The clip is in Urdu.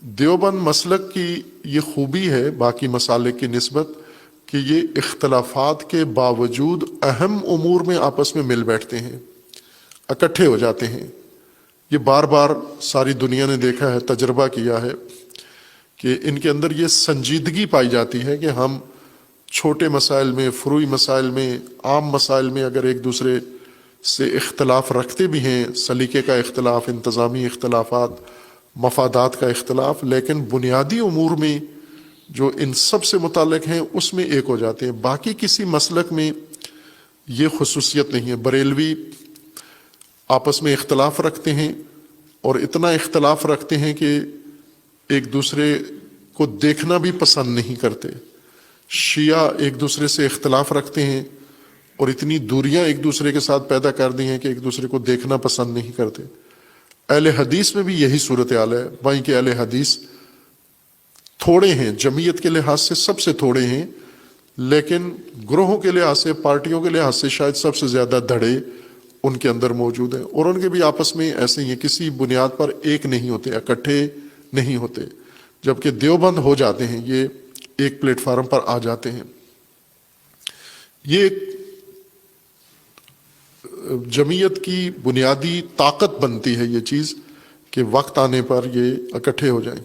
دیوبند مسلک کی یہ خوبی ہے باقی مسالک کی نسبت کہ یہ اختلافات کے باوجود اہم امور میں آپس میں مل بیٹھتے ہیں، اکٹھے ہو جاتے ہیں۔ یہ بار بار ساری دنیا نے دیکھا ہے، تجربہ کیا ہے کہ ان کے اندر یہ سنجیدگی پائی جاتی ہے کہ ہم چھوٹے مسائل میں، فروعی مسائل میں، عام مسائل میں اگر ایک دوسرے سے اختلاف رکھتے بھی ہیں، سلیقے کا اختلاف، انتظامی اختلافات، مفادات کا اختلاف، لیکن بنیادی امور میں جو ان سب سے متعلق ہیں اس میں ایک ہو جاتے ہیں۔ باقی کسی مسلک میں یہ خصوصیت نہیں ہے۔ بریلوی آپس میں اختلاف رکھتے ہیں اور اتنا اختلاف رکھتے ہیں کہ ایک دوسرے کو دیکھنا بھی پسند نہیں کرتے۔ شیعہ ایک دوسرے سے اختلاف رکھتے ہیں اور اتنی دوریاں ایک دوسرے کے ساتھ پیدا کر دی ہیں کہ ایک دوسرے کو دیکھنا پسند نہیں کرتے۔ اہل حدیث میں بھی یہی صورتحال ہے، وہیں کہ اہل حدیث تھوڑے ہیں، جمعیت کے لحاظ سے سب سے تھوڑے ہیں، لیکن گروہوں کے لحاظ سے، پارٹیوں کے لحاظ سے شاید سب سے زیادہ دھڑے ان کے اندر موجود ہیں، اور ان کے بھی آپس میں ایسے ہی ہیں، کسی بنیاد پر ایک نہیں ہوتے، اکٹھے نہیں ہوتے۔ جبکہ دیوبند ہو جاتے ہیں، یہ ایک پلیٹ فارم پر آ جاتے ہیں۔ یہ ایک جمعیت کی بنیادی طاقت بنتی ہے یہ چیز کہ وقت آنے پر یہ اکٹھے ہو جائیں۔